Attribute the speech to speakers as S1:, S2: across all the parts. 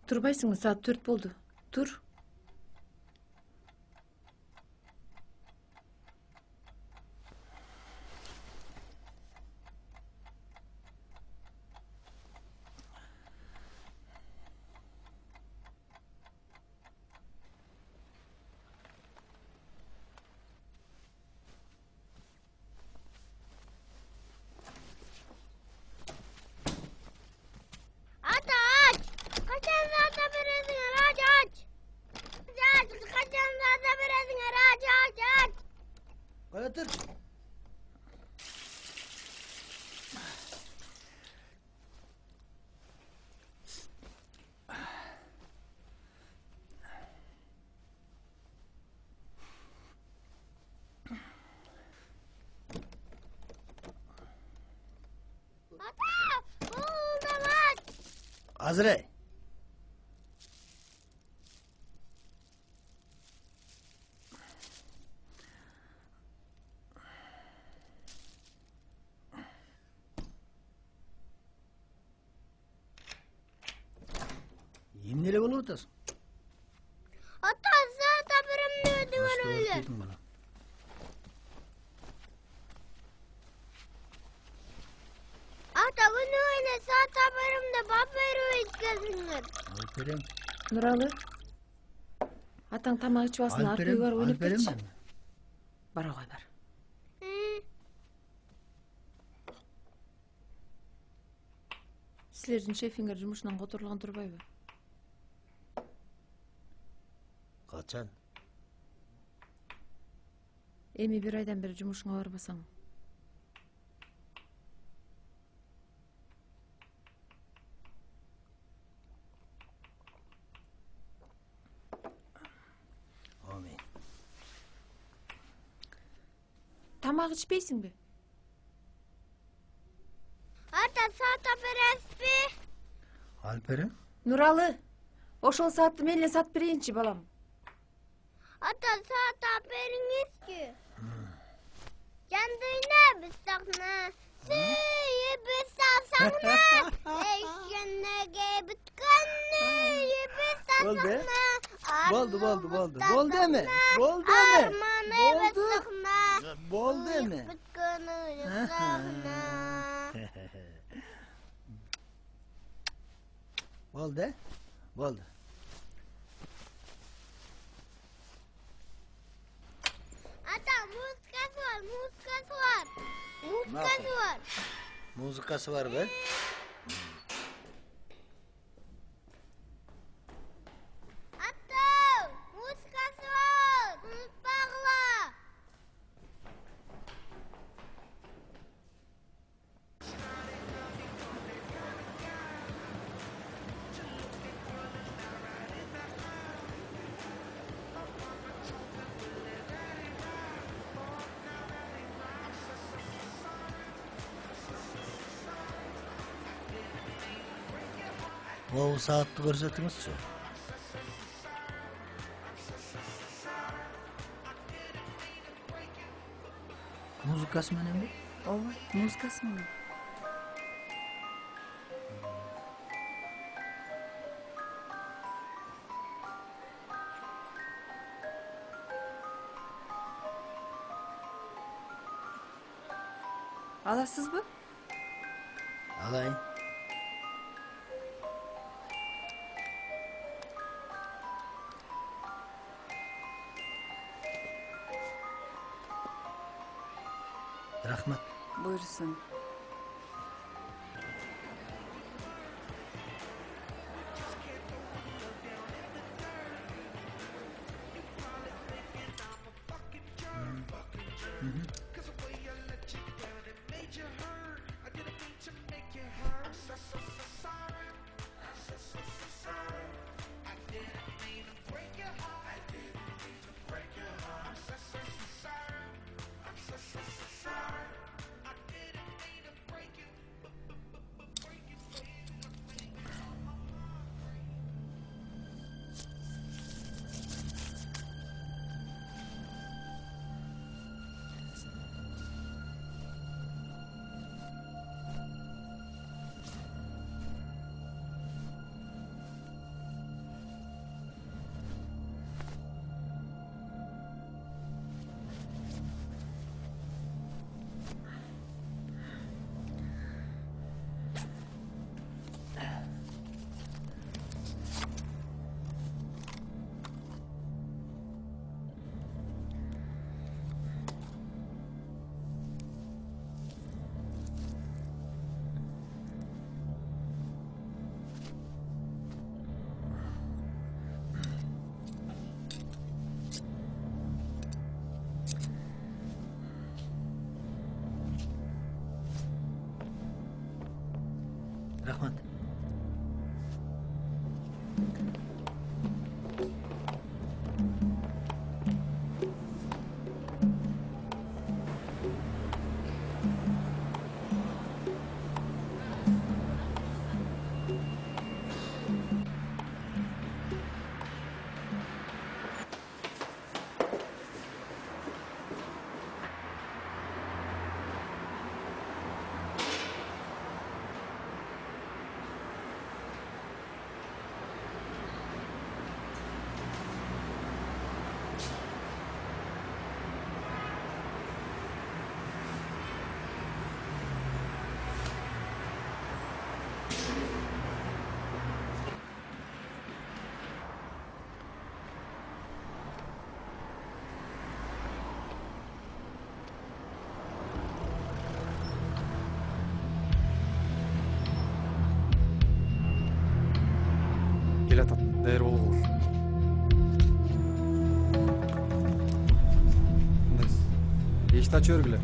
S1: Турбайсыңбы? Саат 4 болду. Тур.
S2: Ata aç. Kaçan zaten veresin aç aç. Aç kaçan zaten veresin aç aç aç.
S3: Otur.
S2: Ata buldum aç.
S3: Azrail. Emnele болып отырсың?
S2: Ata zaten verimli ödüyor öyle.
S3: Дедің бала.
S2: Ata bunu öyle zaten verimli babero içkesinler.
S3: Алып берем.
S1: Нуралы. Атаң тамак ичип алсын, аркы үйгө барып ойноп кетчи.
S3: мен.
S1: Бара кой бар. Силердин шефиңер жумушунан которулган турбайбы?
S3: Качан?
S1: Эми 1 айдан бери жумушуңа барбасаң.
S3: Амин.
S1: Тамак ичпейсиңби?
S2: Ata zaten verespi.
S3: Алып берем.
S1: Нуралы, ошол саатты мен эле сатып берейинчи, балам.
S2: Ata zaten veriniz ki. Kendine bir sakna. Suyu bir sakna. Eşeğine bütkanı bir sakna.
S3: Boldu. Boldu mi? Boldu mi?
S2: Armanı bir sakna.
S3: Boldu mi?
S2: Bütkanı bir sakna.
S3: Boldu. Boldu.
S2: Ata muskası var, muskası var. Muskası var.
S3: Muzikası var be.
S2: Ata muskası var. Unutmakla.
S3: Ол саатты көрсетіңізші. Музыкасы менен бе?
S1: Ооба, музыкасы менен. Аласызбы?
S3: Алайын. Рахмат.
S1: Буйрсын.
S3: Рахмат.
S4: Келатат, даяр болу. Эшикти ачып бергиле.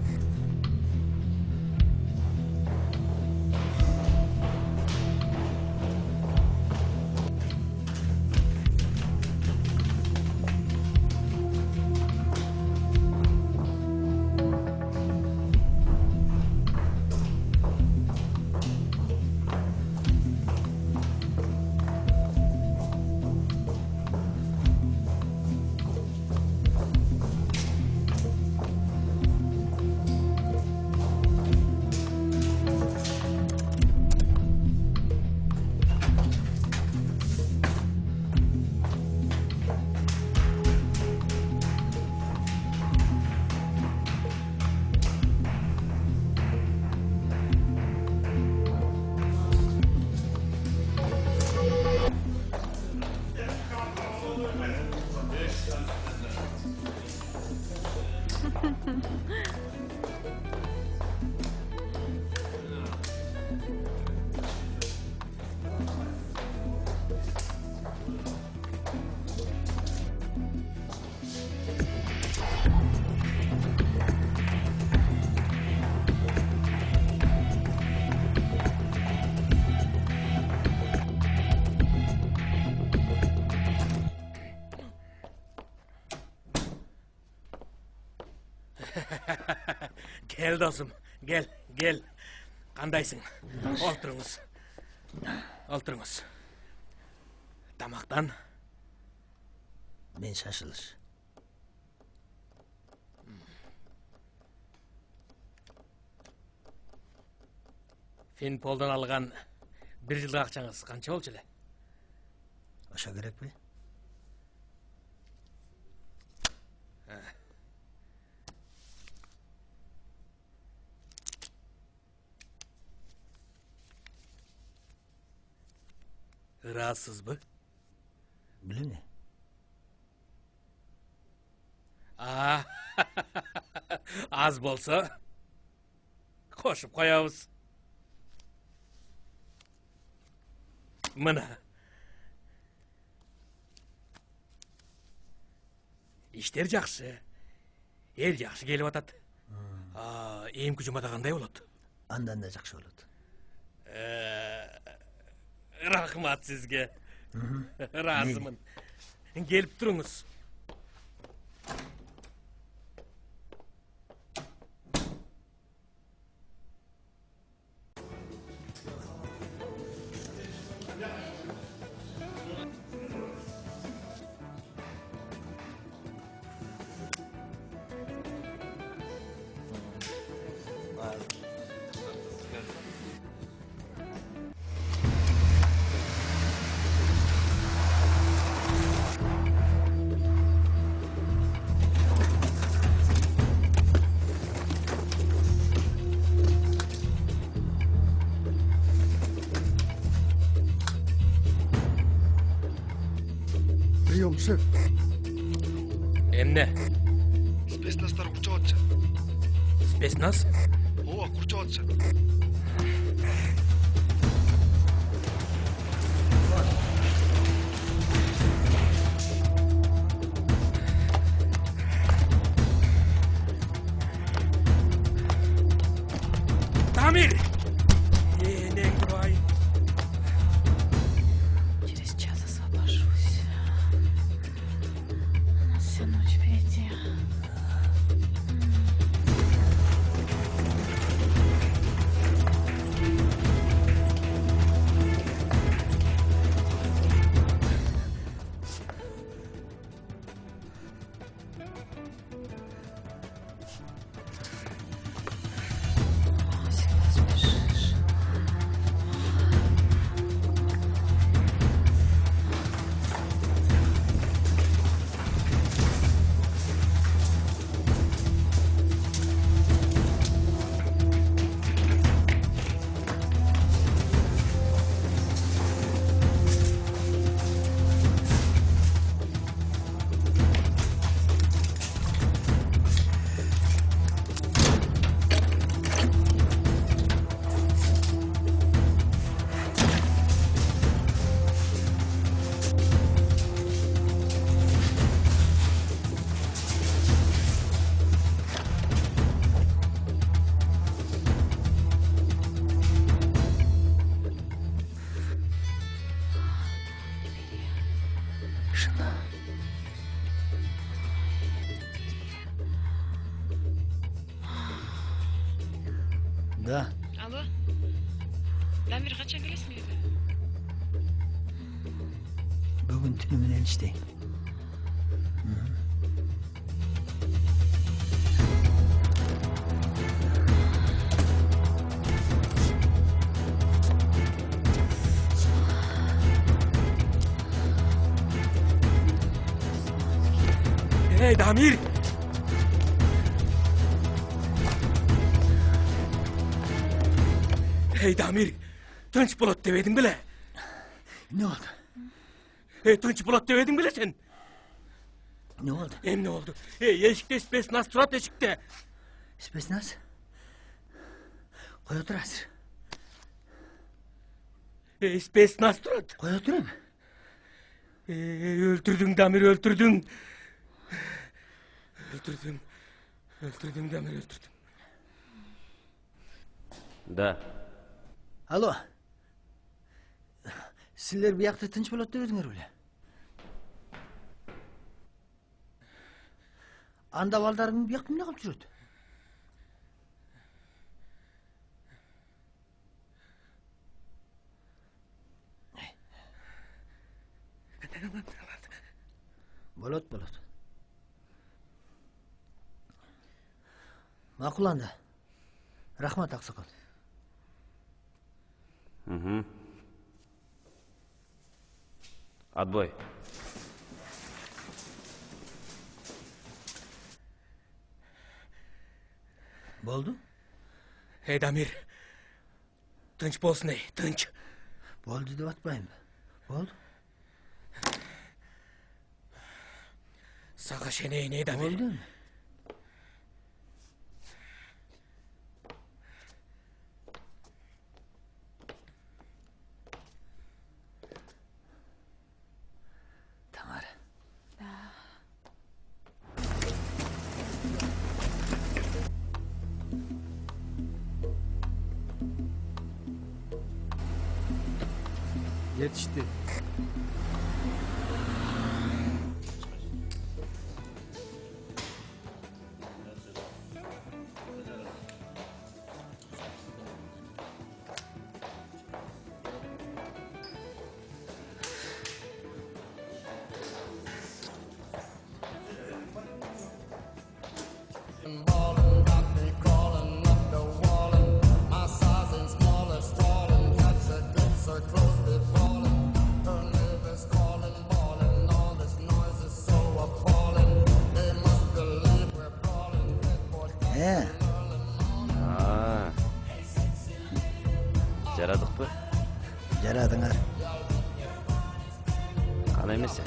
S5: Gel dostum, gel, gel. Qandaysың? Olturunuz. Olturunuz. Tamaqdan.
S3: Men şaşılış.
S5: Finpoldan algan 1 жылга акчаңыз канча болчу эле?
S3: Aşağı gerek mi?
S5: Ырасызбы?
S3: Bileyim ne?
S5: Az bolsa koşup koyabız. Mına. İşler жақсы. El жақсы келіп атат. Эм күчүм кандай болот?
S3: Andan da жақсы olur.
S5: Рахмат сизге. Разымын. Келип туруңуз.
S4: Прием, шеф.
S5: Эмне?
S4: Спецнастар курчап атышат.
S5: Спецназ?
S4: Ооба, курчап атышат.
S5: Тамир! Энеңди бай.
S1: Петя.
S3: Да.
S1: Алло. Дамир қашан келесің үйге?
S3: Бүгін түні менен іштейін.
S5: Ey Damir! Ey Damir! Tınç bulut devedin bile.
S3: Ne oldu?
S5: Tınç bulut devedin bile sen.
S3: Ne oldu?
S5: Ne oldu? Eşikte spes nas turat eşikte.
S3: Spesnaz? Koy otur hazır.
S5: Spes nas turat.
S3: Koy oturayım.
S5: Öldürdün Damir, öldürdün. Öldürdüm Damir, öldürdüm.
S6: Да.
S3: Alo. Sizler bir yakta tınç bolot debedingер беле? Анда балдарың bir yakta эмне кылып жүрөт? Болот. Макул анда. Рахмат, аксакал.
S6: Угу. Отбой.
S3: Болду?
S5: Ey Damir. Tınç bolsun ey, tınç.
S3: Болду деп атпайм. Болду?
S5: Sağa şeneyim ey Damir.
S3: Болду. Tamara.
S4: Yetişti.
S6: Жарадық па?
S3: Жарадыңар.
S6: Қана емес.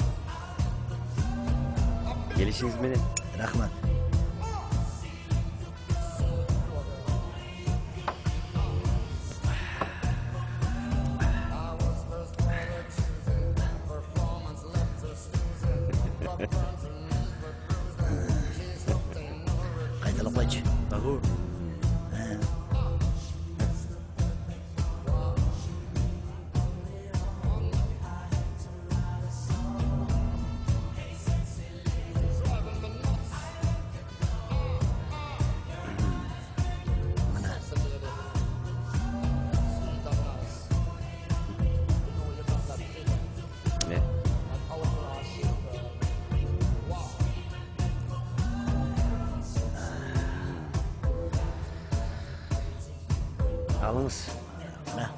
S6: Келішіңіз менен.
S3: Рахмат. Қайталап қойшы.
S4: Тағу.
S6: Alınız.
S3: Мына.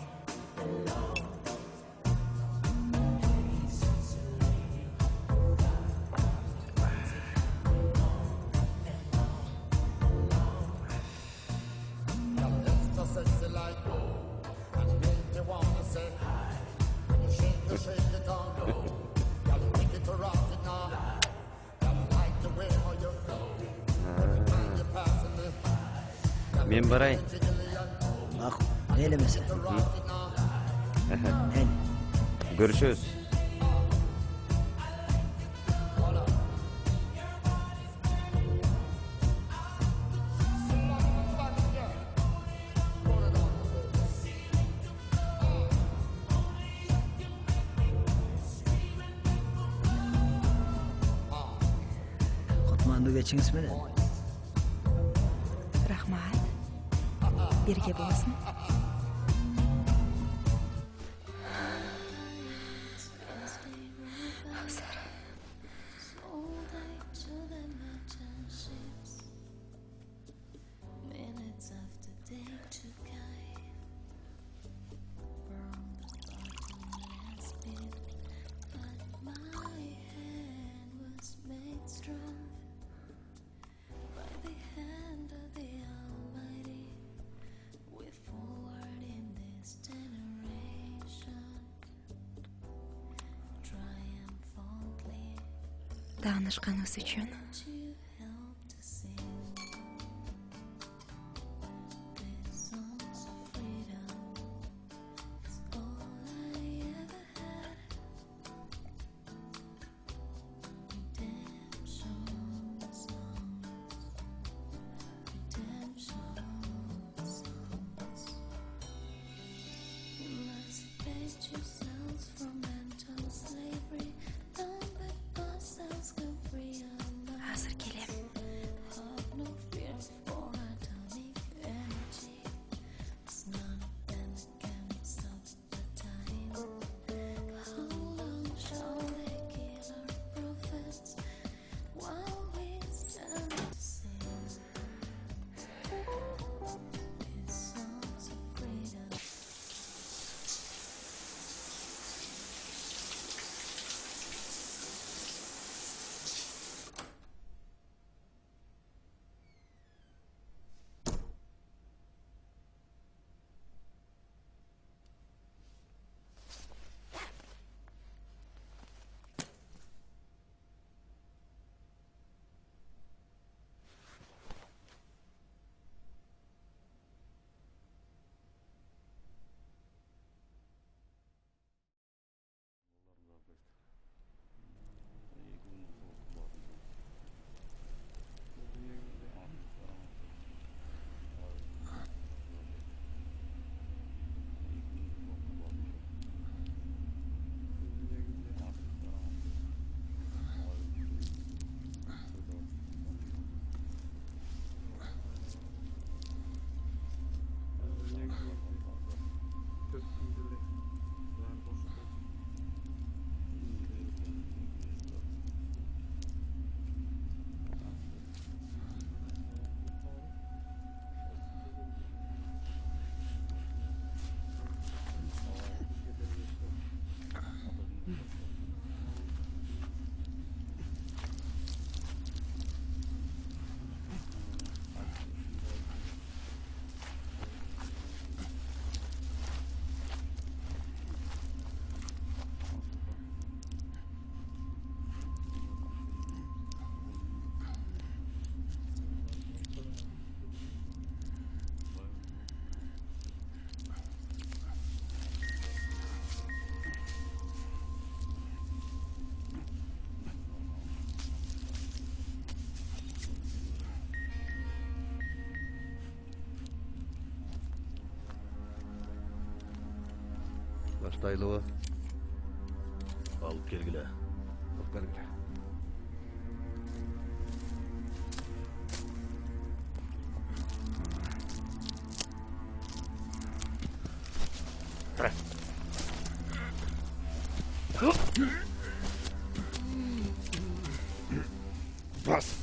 S6: Men barayın.
S3: Ma'qul. Mayli masala. Mayli.
S6: Görüşürüz.
S3: Qutmandu geçingsizmi?
S1: Rahmat. Birga bo'lasizmi? Hozir. Tanishganimiz uchun hozir kelayapman.
S7: Baştaylığı. Alıp gelgile.
S4: Alıp gelgile. Bas.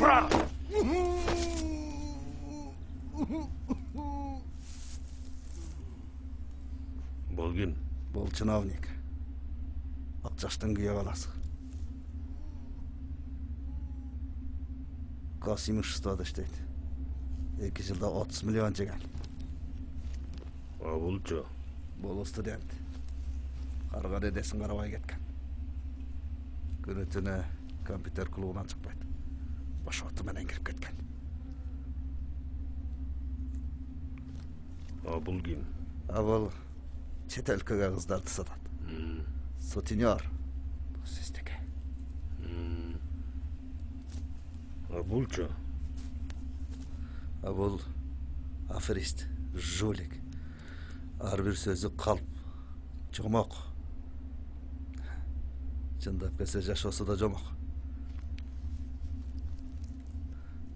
S4: Тұра!
S7: Бұл кім?
S4: Бұл чиновник. Акчаштың күйе баласы. Касимовшествода иштейт. 2 жылда 30 миллион жеген.
S7: А бұлчу?
S4: Бұл студент. Қарға дедесін қарабай кеткен. Күні түні компьютер клубынан шықпайды. Баш отыменен кіріп кеткен.
S7: А бұл кім?
S4: А бұл чет өлкөге қыздарды сатады. Сутенер. Сөздеке.
S7: А бұлчу?
S4: А бұл аферист, жулик. Әрбір сөзі қалып, жомақ. Жындап келсе жашосы да жомақ.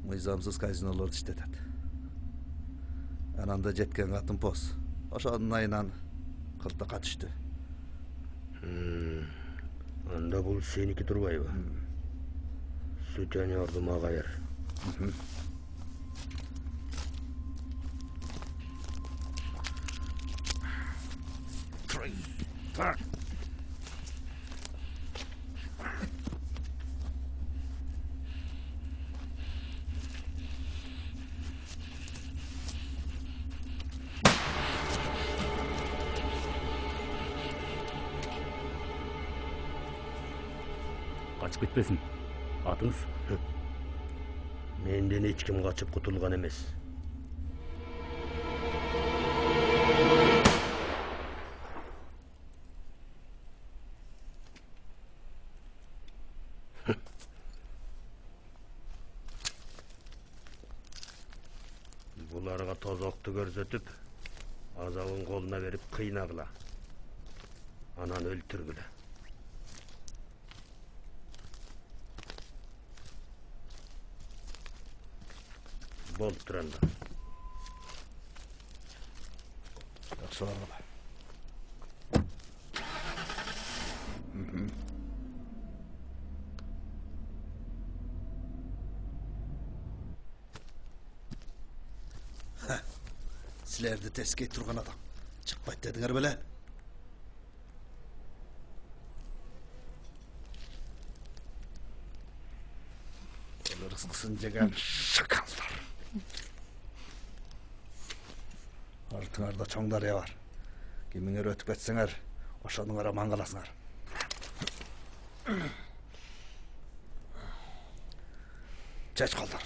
S4: Мыйзамсыз казинолорды иштетет. Ананда жеткен қатын пос. Ошонун айынан кыртыкка түштү.
S7: Анда бұл сеники турбайбы? Сутенерді мага бер.
S4: Так.
S7: Қачып кетпесін. Атыңыз? Менден ешкім қачып құтылған емес. Бұларға тозоқты көрсетіп, азабын қолына беріп қиынағыла. Анан өлтіргілі. Болды тұранда.
S4: Жақсы барғыла. Сілерді тескей тұрған адам. Шықпайды дедіңер біле? Олар ысқысын жеген шыққансыздар. Артыңарда чоң дария бар. Кеміңер өтіп кетсеңер, ошоныңар аман қаласыңар. Чеч қалдар.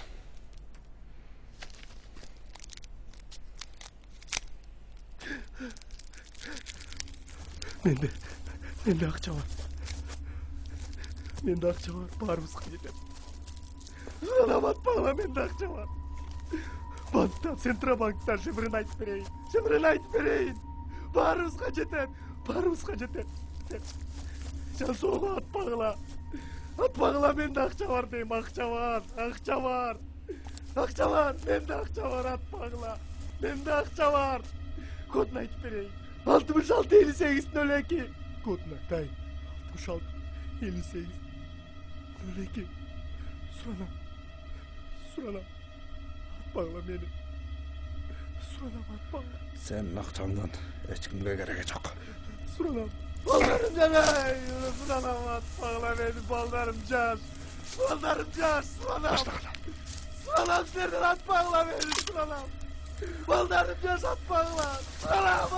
S8: Менде ақша бар. Барымызға жетеді. Саламат бағла, менде ақша бар. Банктан, Центробанктан шифрын айтып берейін. Барымызға жетеді. Сен соға ат бағла, менде ақша бар дейм, ақша бар. Менде ақша бар, ат бағла. Менде ақша бар. Кодын айтып берейін. 66-58-02. Кодын айтайын. 66-58-02. Сұранам. Ат бағла мені. Сұранам, ат бағла.
S4: Sen ақчаңдан ешкімге керегі жоқ.
S8: Сұранам. Балдарым жанай. Сұранам, ат бағла мені. Балдарым жаш. Сұранам. Сұранам сенден, ат бағла мені. Сұранам. Балдарым жаш, ат бағла. Сұранам.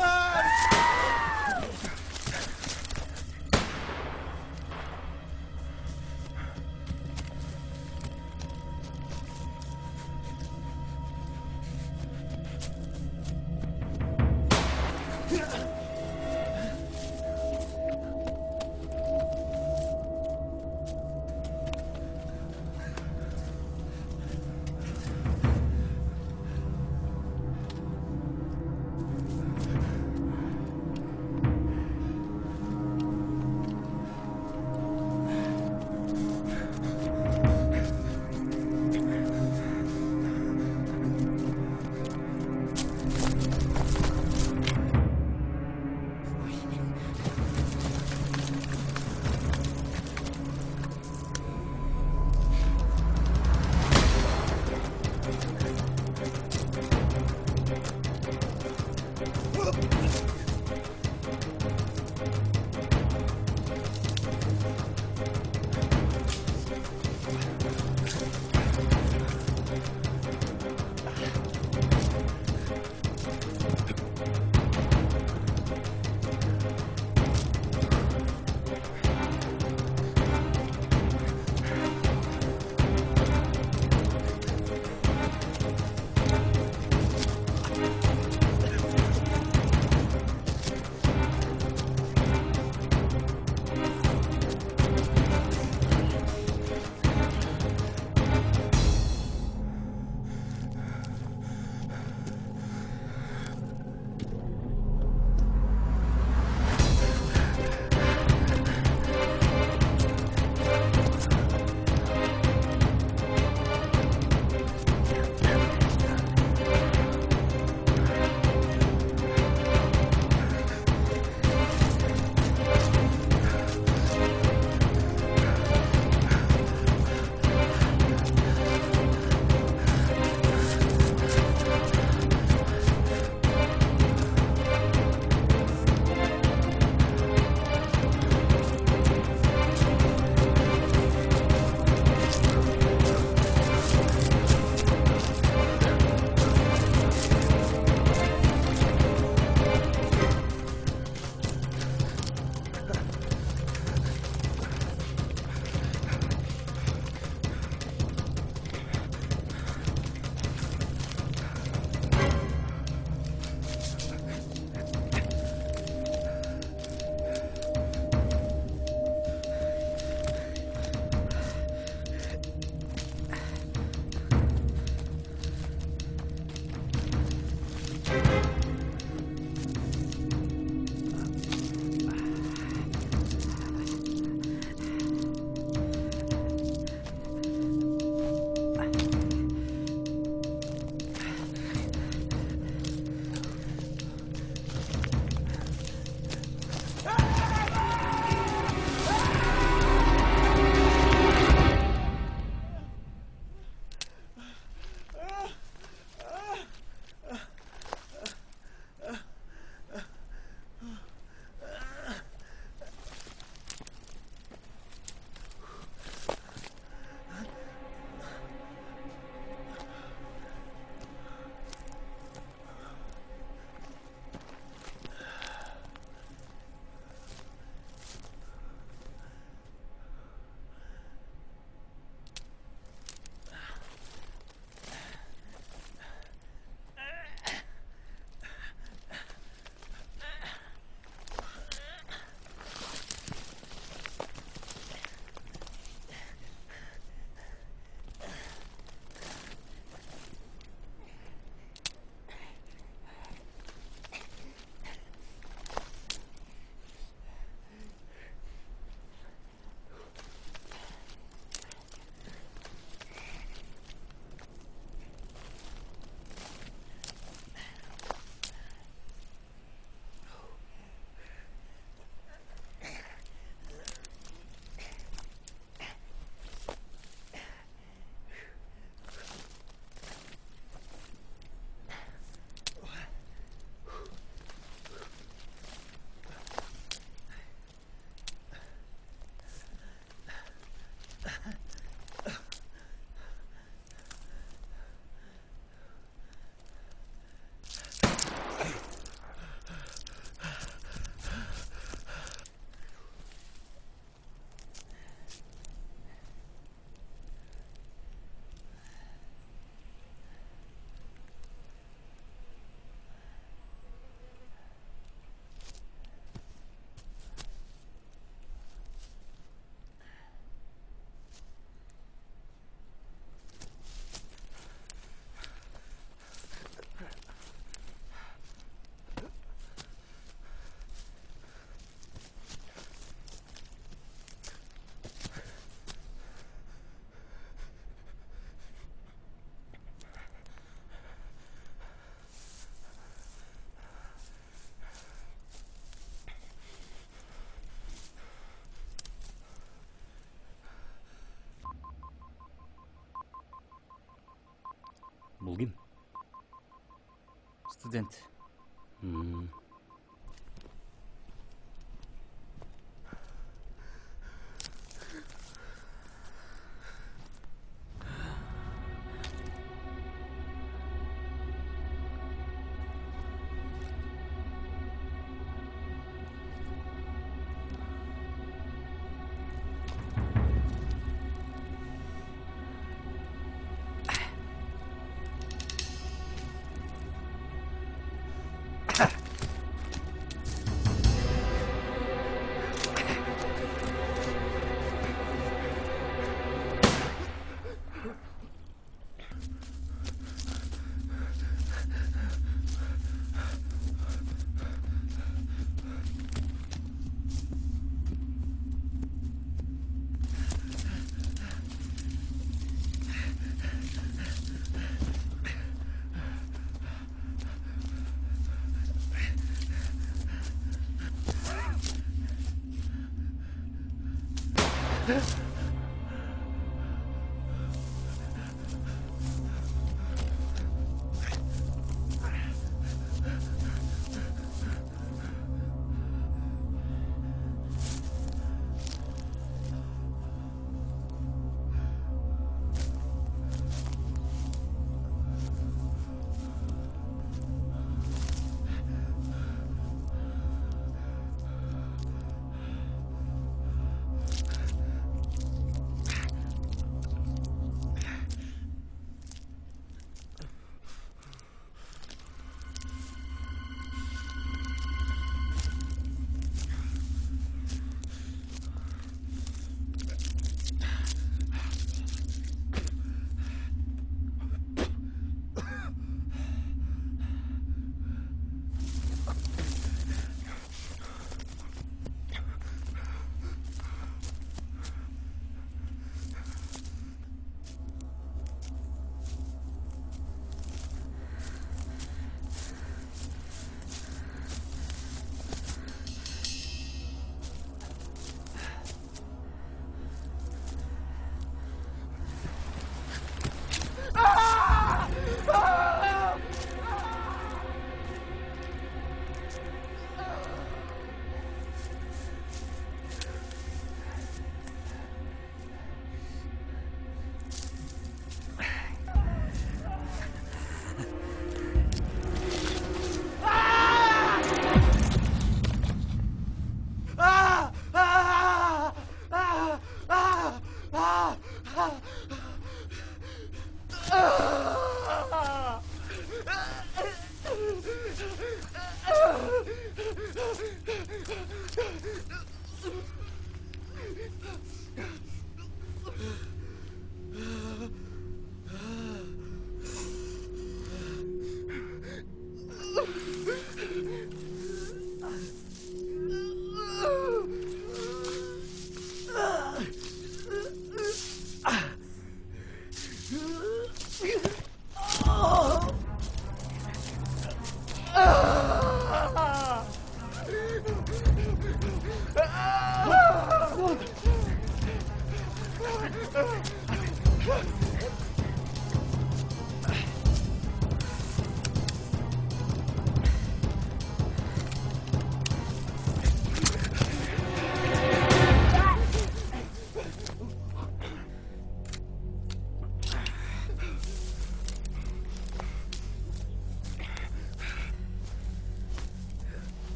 S3: студент.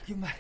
S3: Kim var?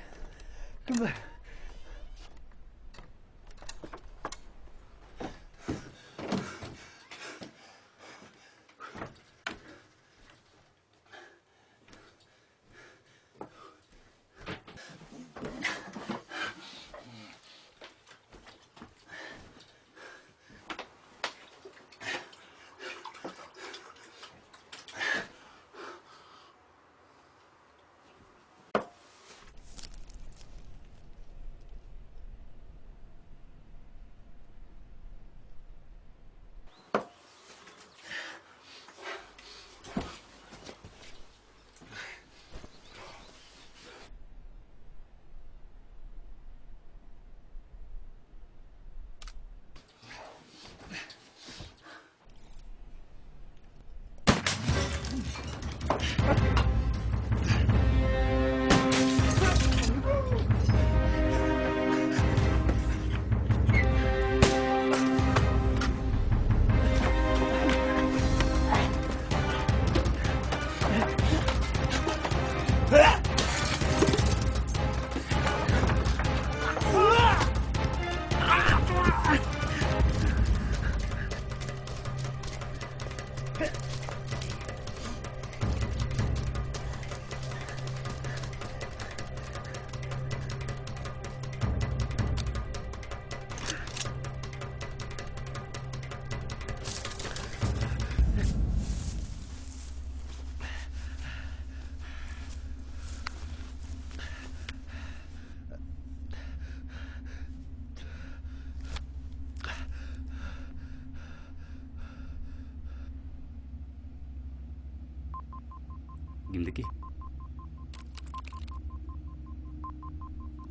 S6: Kimdiki?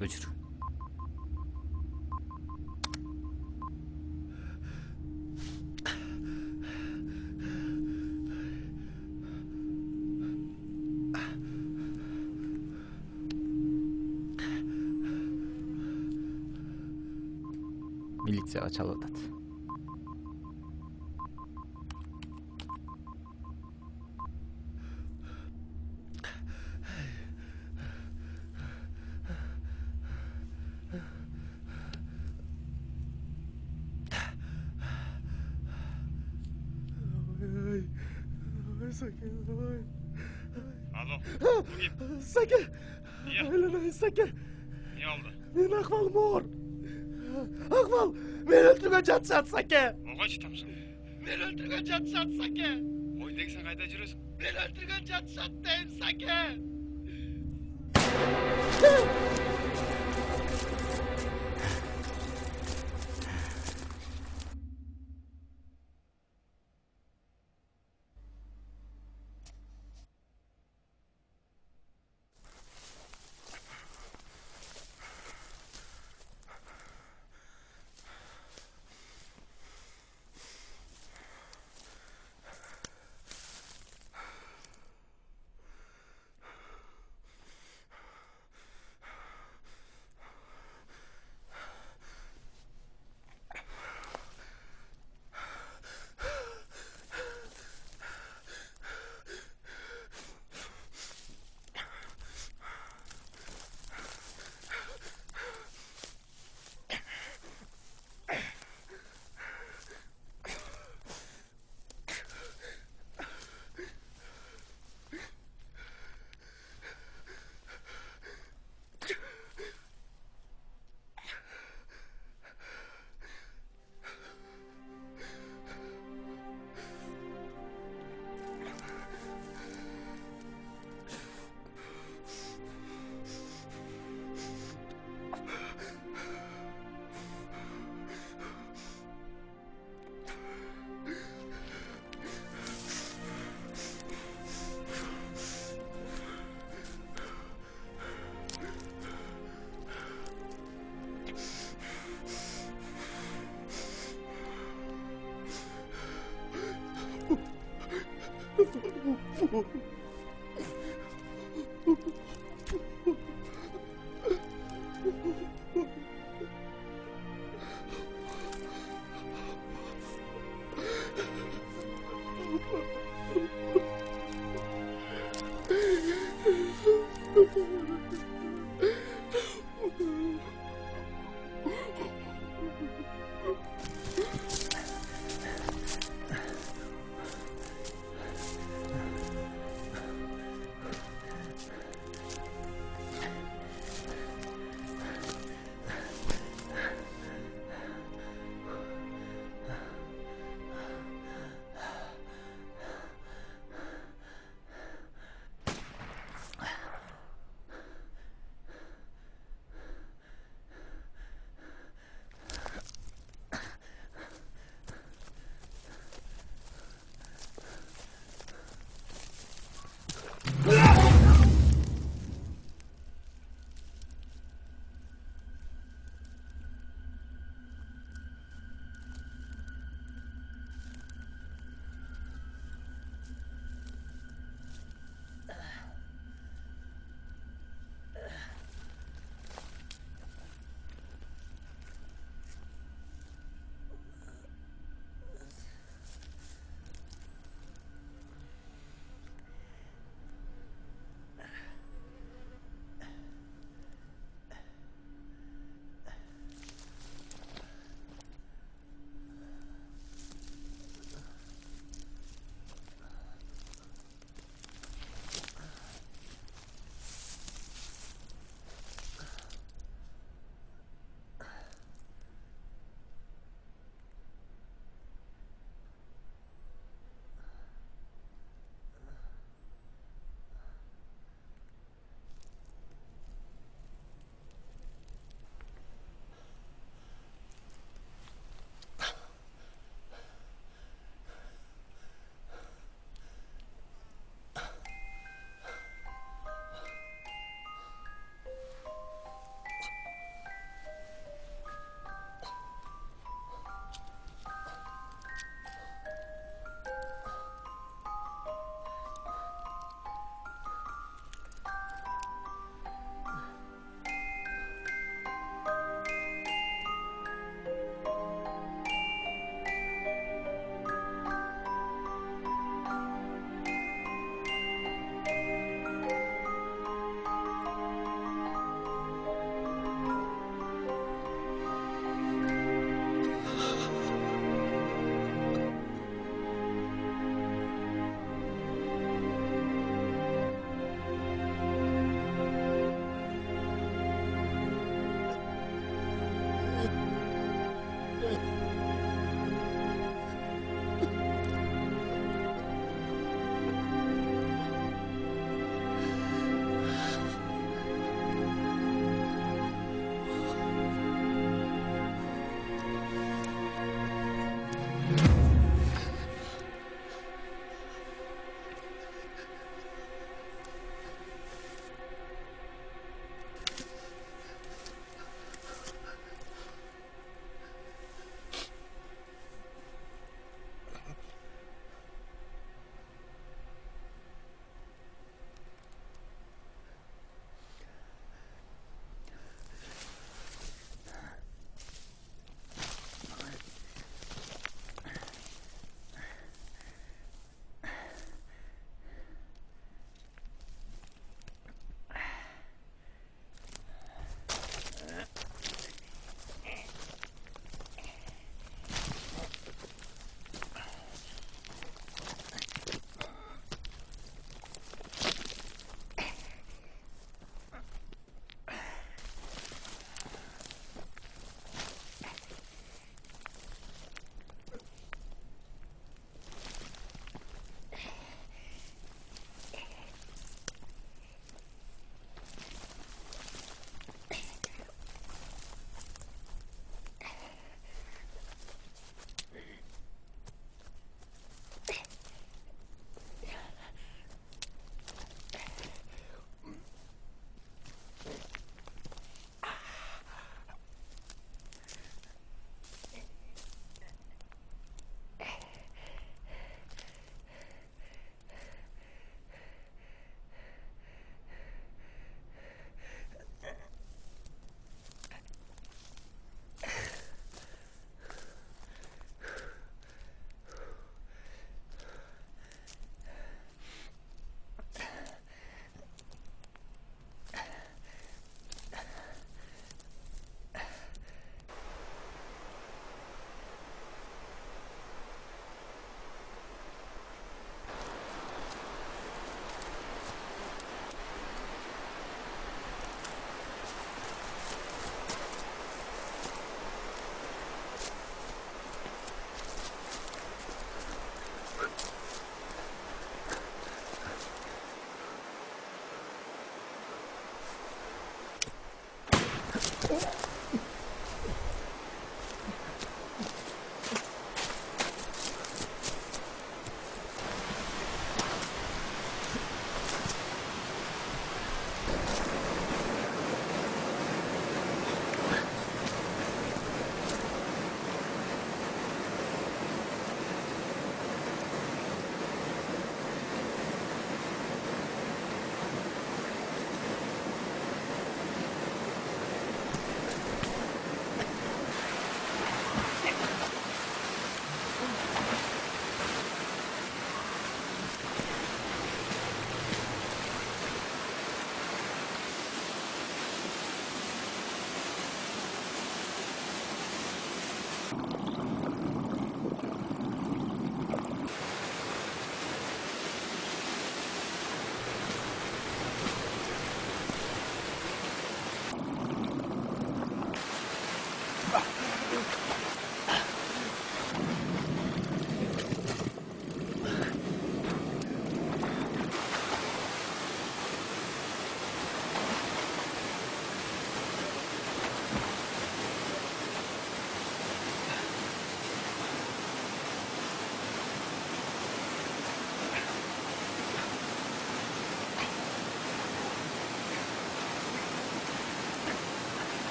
S6: O'chir. Militsiyaga chalyapti.
S9: Alo, bu kim?
S8: Saka.
S9: Niye?
S8: Aylanay Saka.
S9: Niye oldu?
S8: Men ahvolim og'ir. Ahvol, men o'ltirgan jatsan Saka.
S9: Oga chitamsan.
S8: Men o'ltirgan jatsan Saka.
S9: O'ydagi sen qayda yurasiz?
S8: Men o'ltirgan jatsan deyim Saka.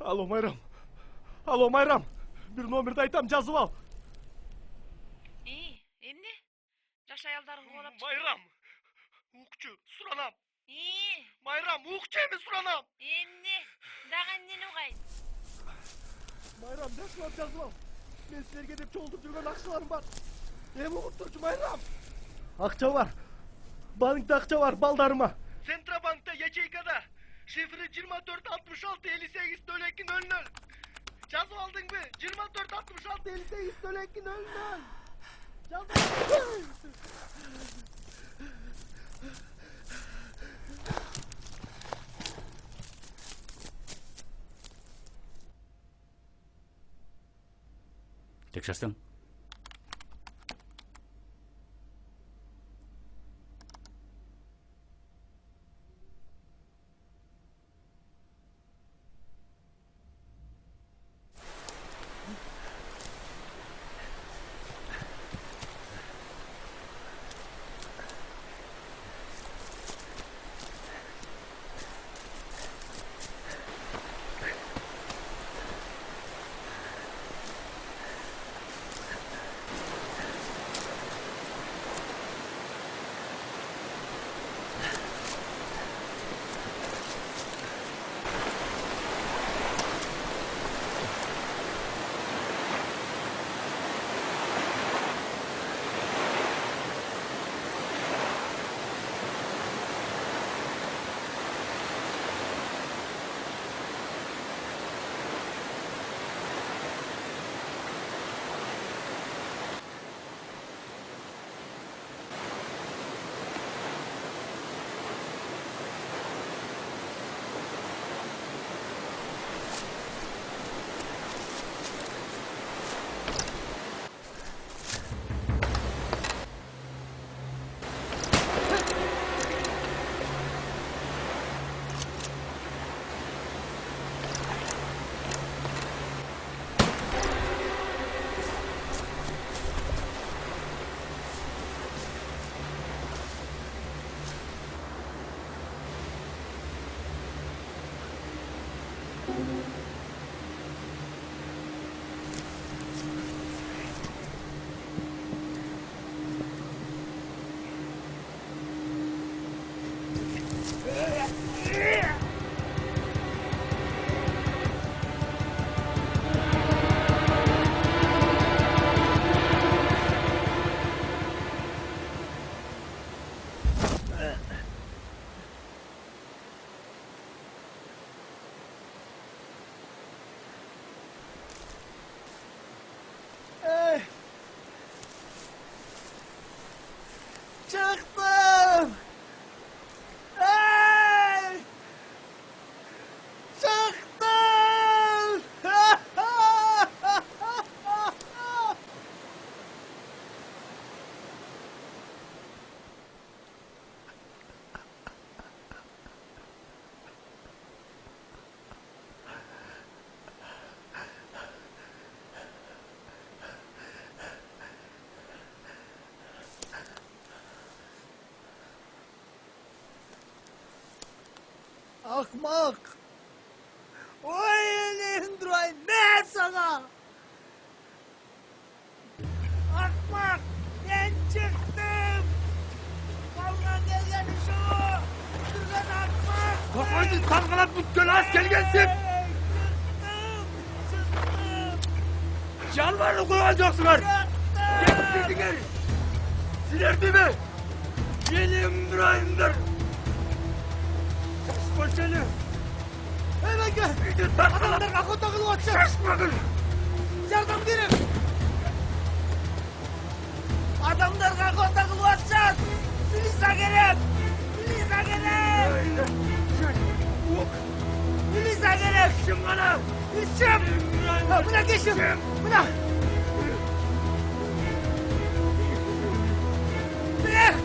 S8: Алло, Майрам. Алло, Майрам. Бир номерди айтам, жазып ал.
S1: Эмне? Жаш аялдарды кубалап чыкты.
S8: Майрам. Укчу, суранам. Майрам, укчу эми суранам.
S1: Эмне? Дагы эмнени угайын?
S8: Майрам, жазып ал. Мен силерге деп чогултуп жүргөн акчаларым бар. Эми уктурчу, Майрам. Акча бар. Банкта акча бар балдарыма. Центробанкта ячейкада. Шифри 24-66-58-02-00. Жазып алдыңбы? 24-66-58-02-00. Жазып алдың.
S6: Tekşarsın.
S3: Akmak. Oy elin durayım. Ne sana? Akmak. Ben çıktım. Vallahi gelgen şu. Durgan akmak.
S8: Kafayı kalkalat bu asker gelsin. Canlarını koyacaksınlar. Gelin gel. Silerdi mi? Benim İbrahim'dir. Şaşma seni.
S3: Hemen gel. Adamlar kakao takılı atacak.
S8: Şaşmadın.
S3: Yardım verin. Adamlar kakao takılı atacak. Filisa gelin. Filisa gelin. Filisa gelin.
S8: Kim bana?
S3: İçim. Buna geçin. Buna. Bırak.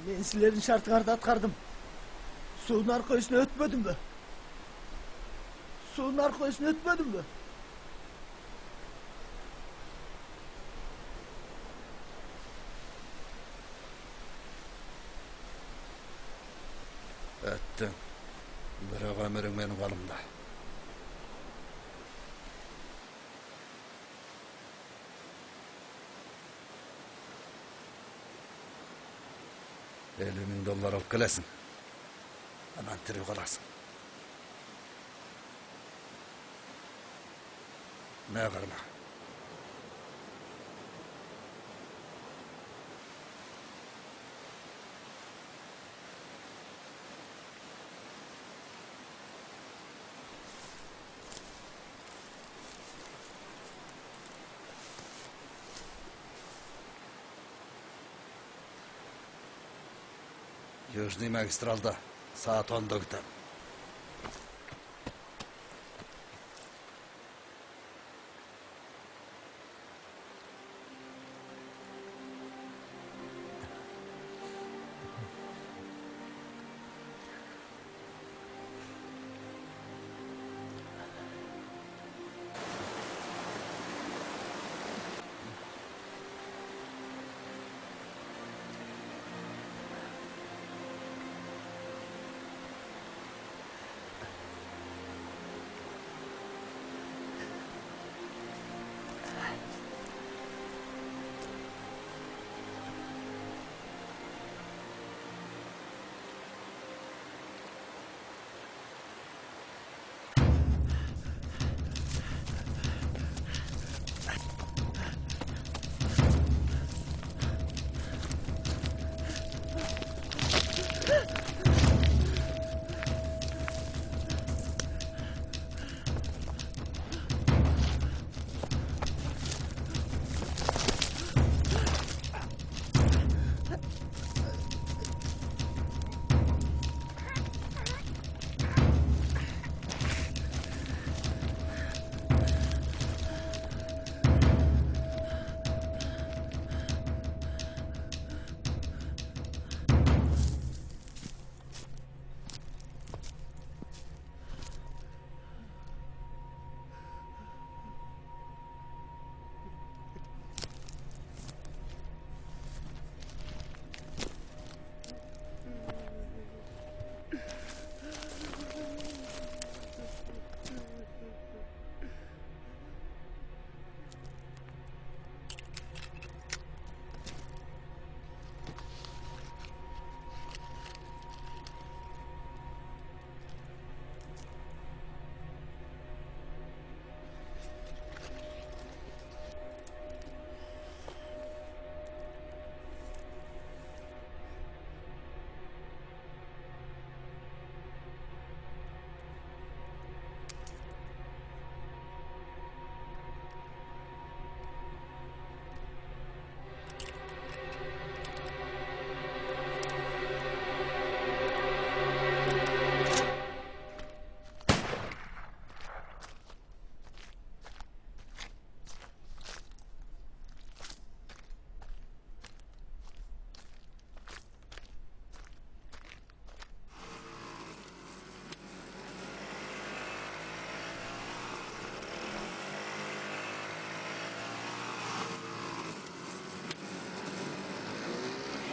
S3: Ben sizlerin şartlarını atkardım. Suyun arkasına ötmedim mi? Suyun arkasına ötmedim mi?
S4: Ettin. Bırak ömrün benim kalımda. $50.000 alıp gelesin. Hemen tiri kalasın. Ne kırma? Южный магистралда saat 10'da gidelim.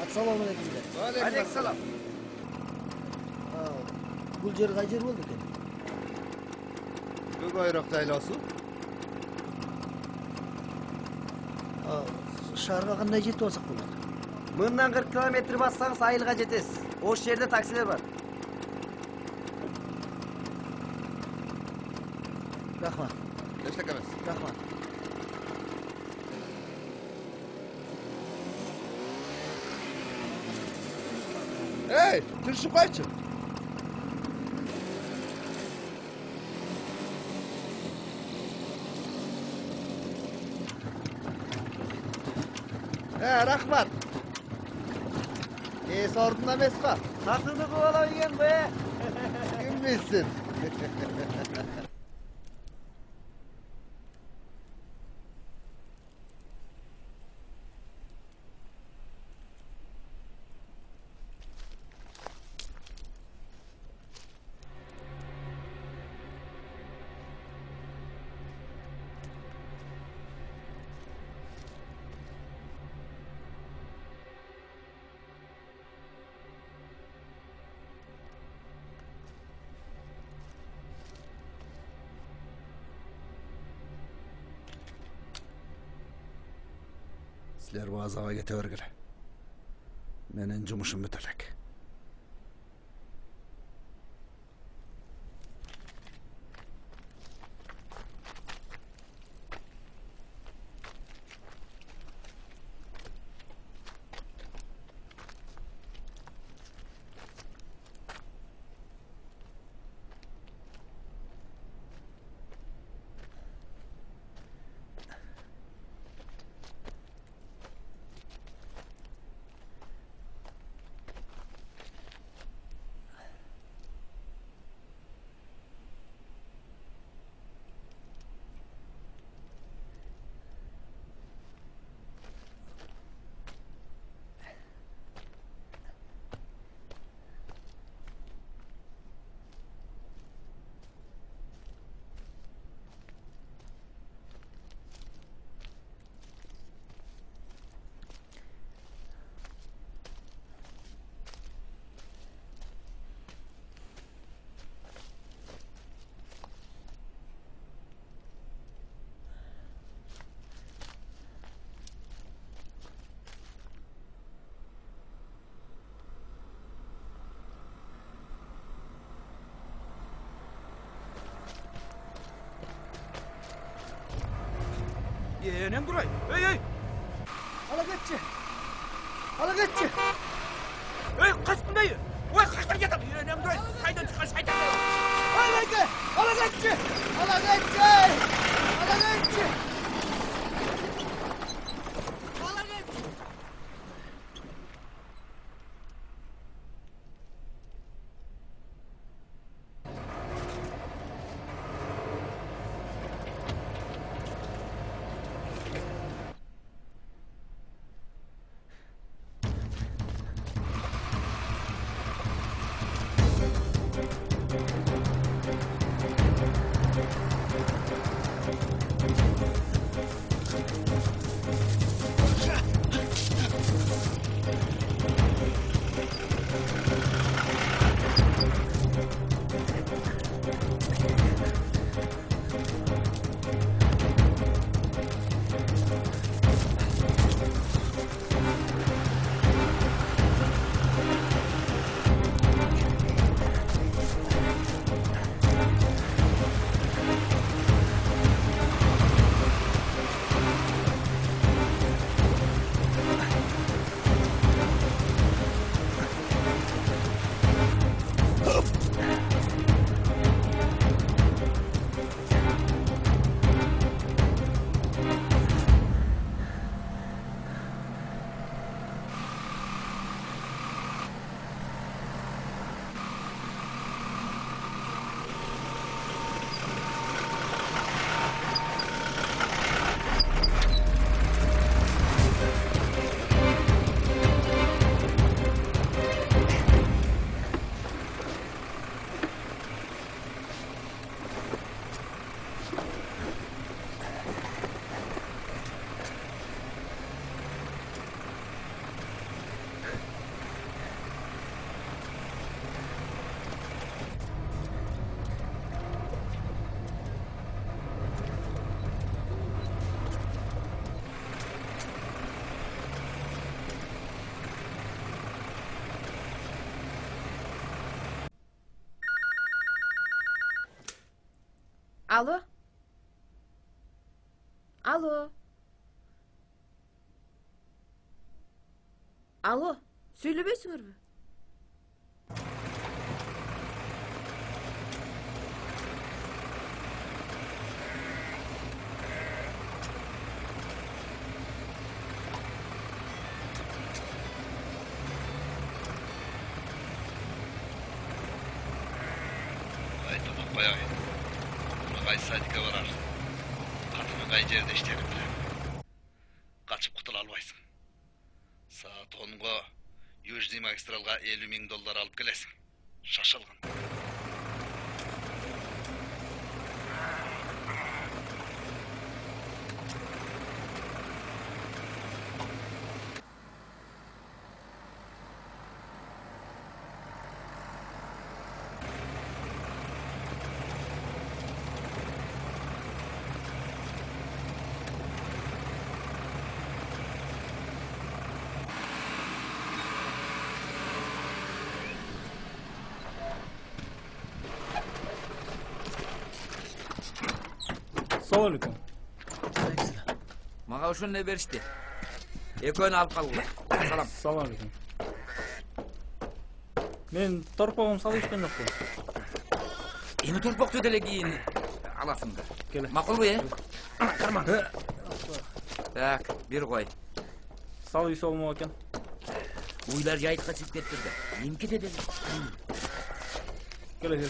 S3: Assalomu alaykum.
S4: Alayhissalom.
S3: Бул жер кай жер болду экен?
S4: Көк айрак жайласу.
S3: Шаарга кандай жетип алсак болот?
S10: Мындан 40 километр бассаңыз айылга жетесиз. Ош жерде таксилер бар.
S3: Рахмат.
S4: Эчлек эмес.
S3: Рахмат.
S4: Ey, turishib qo'ychi. Rahmat. Sordun emasmi?
S10: Taqdirni quvalagan bu.
S4: Kim bilsin? Sizler bu azaba getivergile. Menin jumuşum bitirlik.
S5: Neng duray. Ey.
S3: Ala ketçi. Ala ketçi.
S5: Ey, kaçtınday. Oy, kaçtan getir. Neng duray. Saydan çıkan saydan.
S3: Ala ketçi. Ala ketçi. Ala ketçi. Ala ketçi. Ala ketçi.
S1: Алло? Алло? Алло, сөйлебейсіңербі?
S4: Айтылып қояйын. Қай садикке барар. Қатыны қай жерде іштерін білем. Қачып құтыла албайсың. Саат 10-ға Южный магистралға $50,000 алып келесің. Шашылғын.
S11: Assalamualaikum.
S10: Maga ошондой беришти. Экөөнү алып калгыла. Салам.
S11: Assalamualaikum. Мен торпогум салып ишкен жокпу.
S10: Эми торпокту деле кийин аласың да.
S11: Келе.
S10: Макулбу, Ана карман. Так, бир кой.
S11: Салып иш болмок экен.
S10: Уйлар жайытка чыгып кетти да. Эмке деле.
S11: Келе.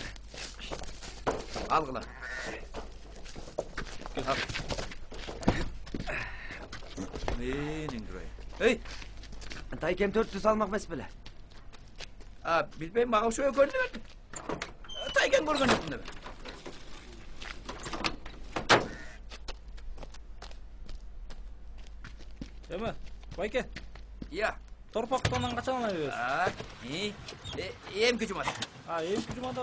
S10: Алгыла. Al. Mening duray. Hey! Taykem 400 almak mes bile. Bilmeyim maga şu ekönünü verdim. Taykem görgön yokum da ben.
S11: Эме, байке.
S10: Ya.
S11: Торпоктон качан ала бересиз?
S10: Эмки жумат.
S11: Эмки жумада.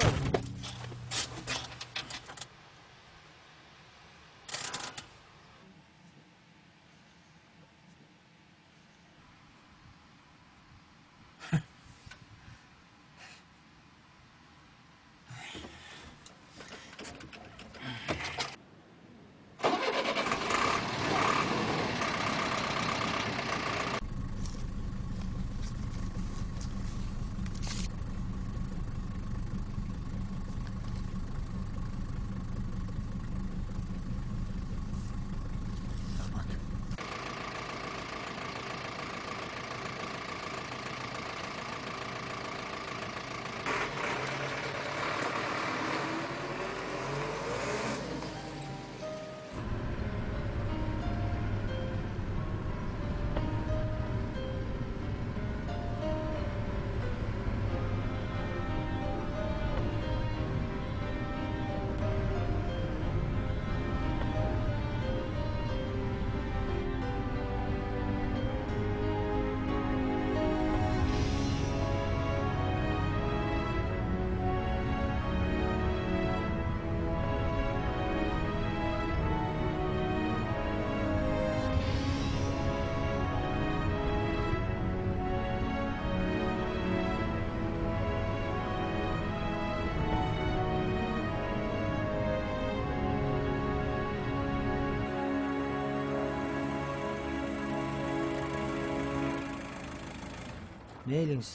S3: Meylіңіз?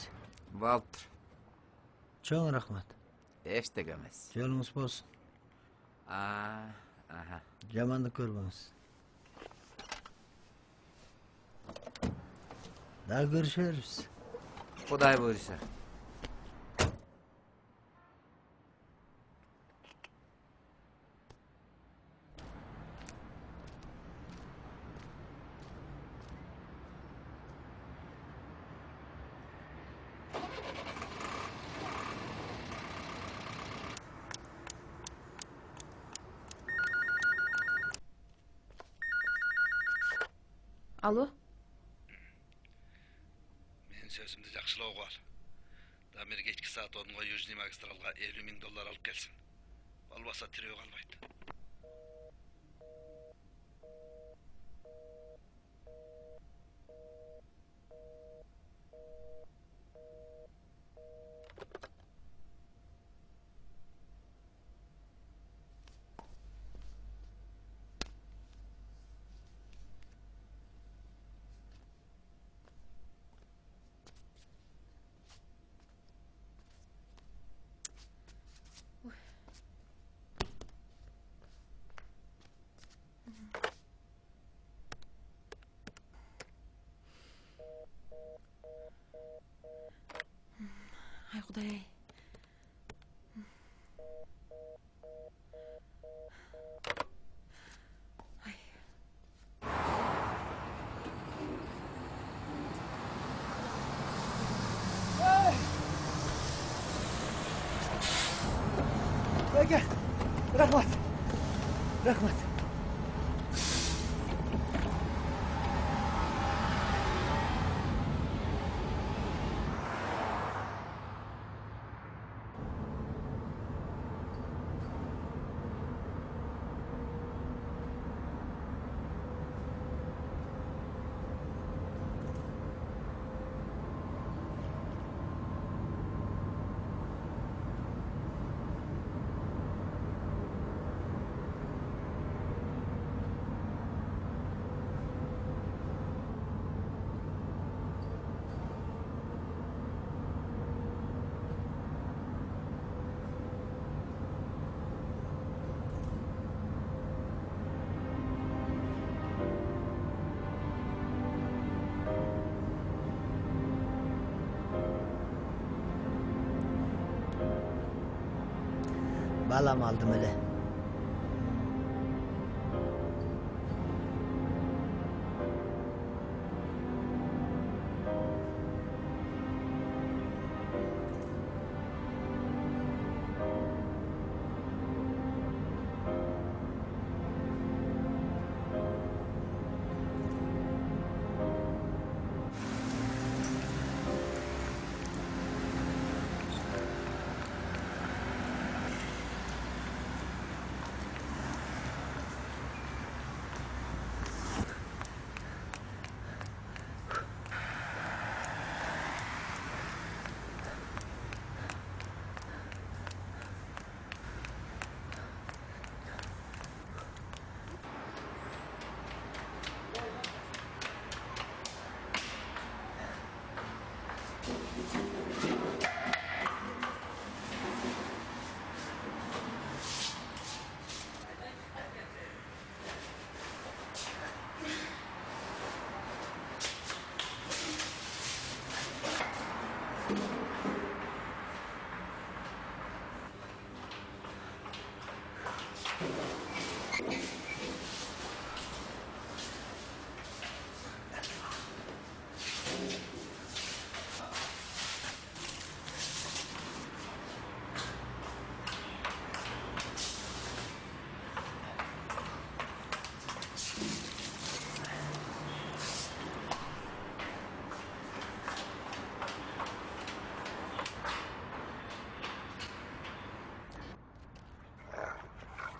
S10: Валтер.
S3: Чоң рахмат.
S10: Эштеге эмес.
S3: Жолуңуз болсун.
S10: Аха.
S3: Жаманды көрбөңүз. Дагы көрүшөрүз.
S10: Кудай буйруса.
S1: Алло?
S4: Мен сөзімді жақшылауға ал. Дамир кечки саат 10-ға Южный магистралға $50,000 алып келсін. Болбаса тирөө қалбайды.
S1: Ay Xuday.
S3: Aka, rahmat. Rahmat. Balam aldım hele.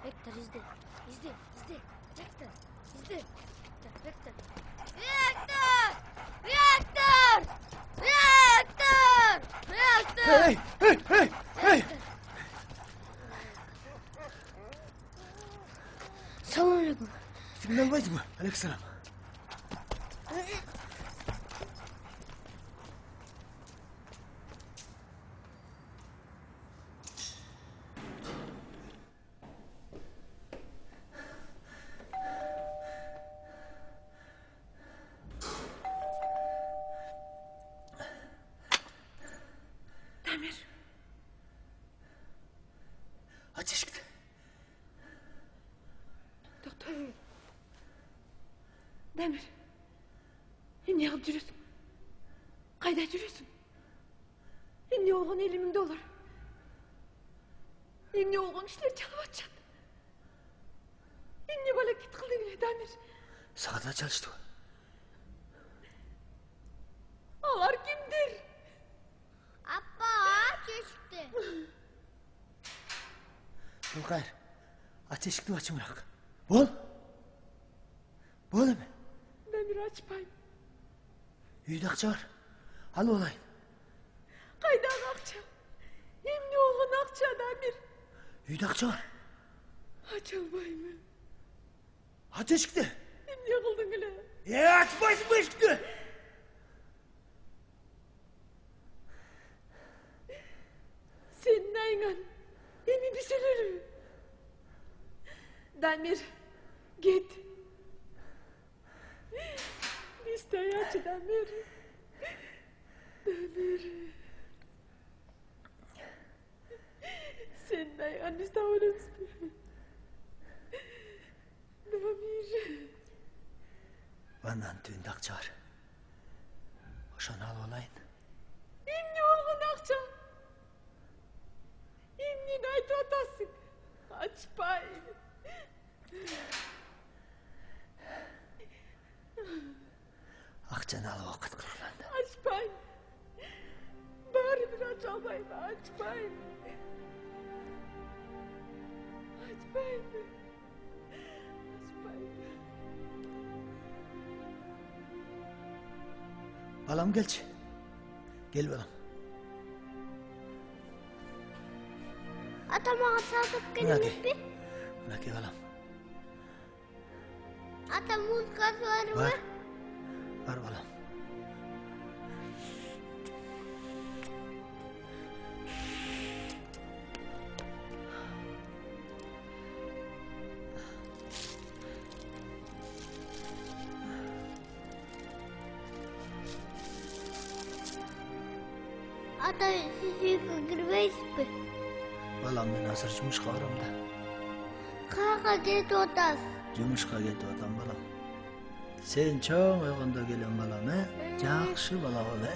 S2: Виктор, izle. İzle. Виктор, izle. Виктор. Виктор!
S3: Hey!
S2: Selamünaleyküm.
S3: Kimden baydı bu? Aleykümselam.
S1: Demir.
S3: Aç ışıkta.
S1: Doktor. Demir. Ne yapıp жүрөсүң? Кайда жүрөсүң? Эмне болгон элимиңде олар? Эмне болгон иштер чалып атышат? Эмне бала кит кылдың эле, Дамир?
S3: Сағатına çalıştı.
S1: Алар кимдир?
S2: Appa, çeşitli.
S3: Bulkayır. Aç ışıkta açım bırak. Bol. Bol hemen.
S1: Demir açmayın.
S3: Үйde akça var. Al olayın.
S1: Kaydan akça? Emne oğlan akça Demir.
S3: Үйde akça var.
S1: Aç almayın.
S3: Aç ışıkta.
S1: Emne kıldın öyle?
S3: Açmayın bu ışıkta.
S1: Senin aynen. Emi bir söylerim. Demir. Git. İstey açı Demir. Senin ayağın üstü avuramız. Damir.
S3: Benden tüyünde akçar. Oşan al olayın.
S1: Emni olgun akçam. Emni aytı atasın. Açpayın.
S3: Akçanı al vakit kılganda.
S1: Açpayın. Bari bir aç almayın. Açpayın. Açpayın. Açpayın.
S3: Balam gelç. Gel balam.
S2: Ata bana satıp gelmiş bir.
S3: Bırak ya balam.
S2: Ata muskası var mı?
S3: Var. Var balam.
S2: Ata siz uyku girmeyiz mi?
S3: Balam ben hazır cumuşka varım da.
S2: Kaka git otas.
S3: Cumuşka get otam balam. Sen çok uygunda gelen balam he? Жақшы bala ol he?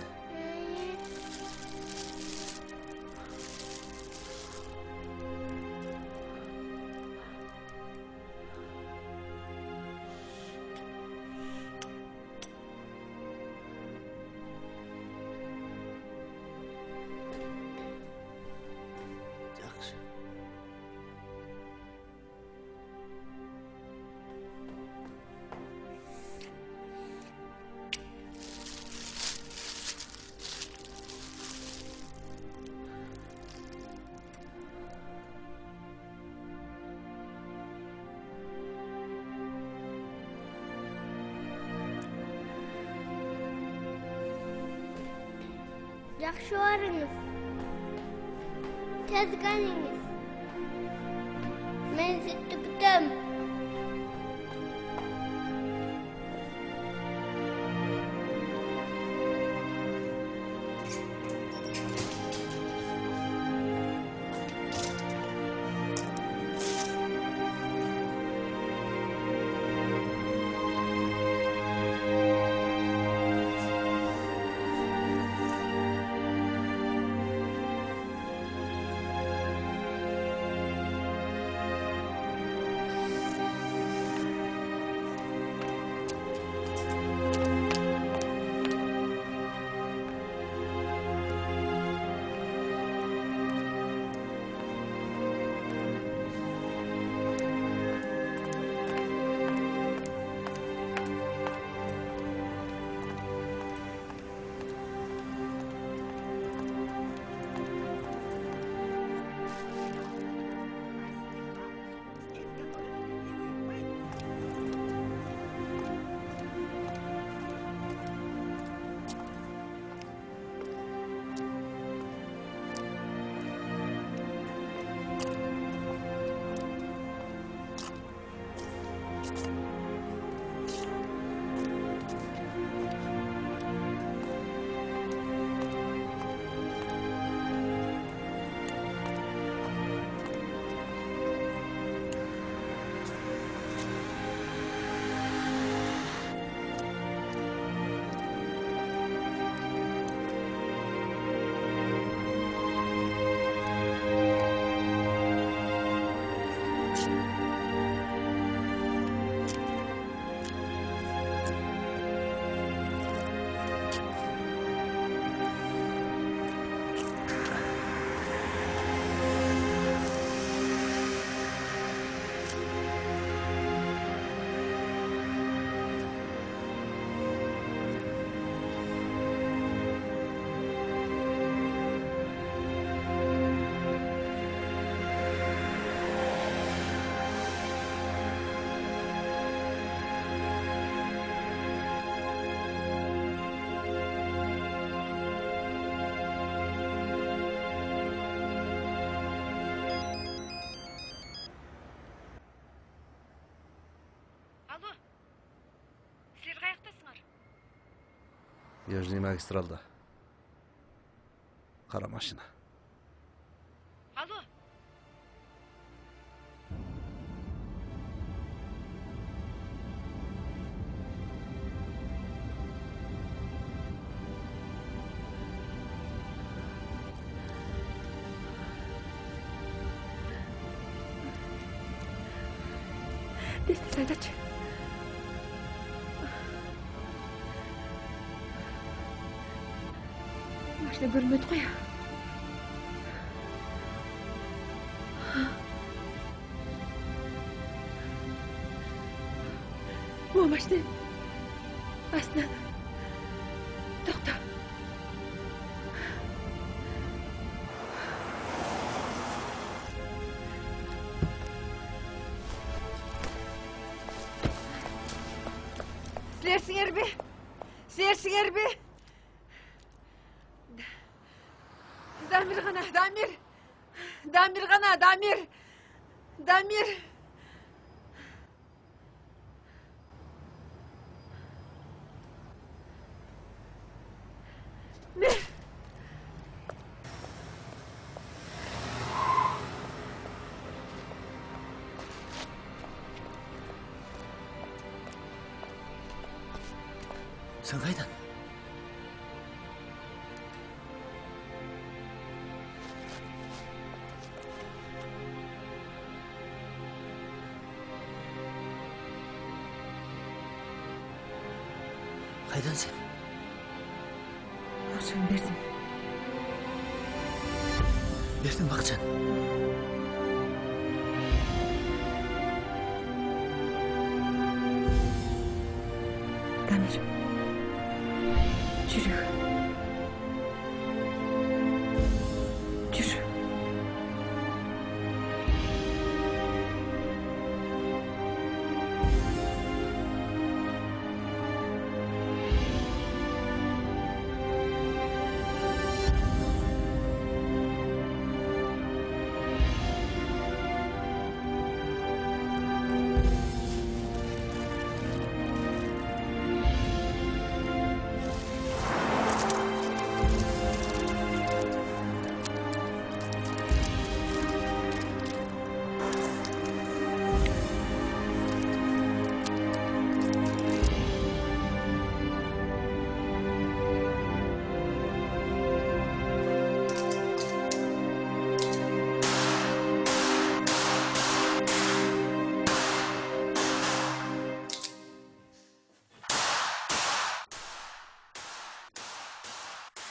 S3: Жақшы.
S2: Жақшы varınız. Tezganınız. Ben sizi küttüm.
S4: Южный магистралда. Kara maşina.
S1: Alo.
S12: Tez aydachi. Mashina ko'rinmaydi qo'ya. Bu mashina. Aslan. To'xta.
S1: Sizler be. Damir gana, Damir. Damir gana, Damir. Damir. Ne?
S3: Sen kaydan? Kaydan sen?
S12: Akşam berdim.
S3: Berdin bakcan.
S12: Damir. Yürü. Yürü.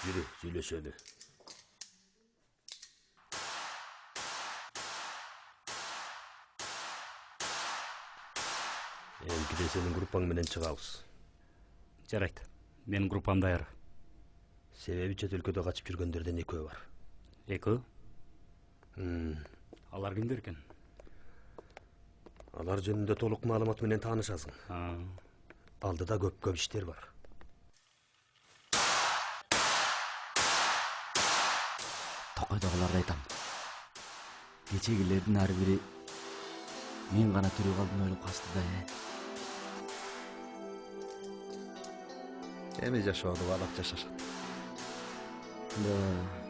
S7: Yürü, söyleşeli. Enkide senin gruppaң менен чыгабыз.
S6: Жарайт. Менин группам даяр.
S7: Себеби чет өлкөдө качып жүргөндөрдөн экөө бар.
S6: Экөө? Алар кимдер экен?
S7: Алар жөнүндө толук маалымат менен таанышасың. Алдыда көп иштер бар.
S13: Токойдогуларды айтам. Кечегилердин ар бири мен гана тирүү калдым ойлоп калышты да.
S4: Эми жашоону баалап жашашат.
S13: Да.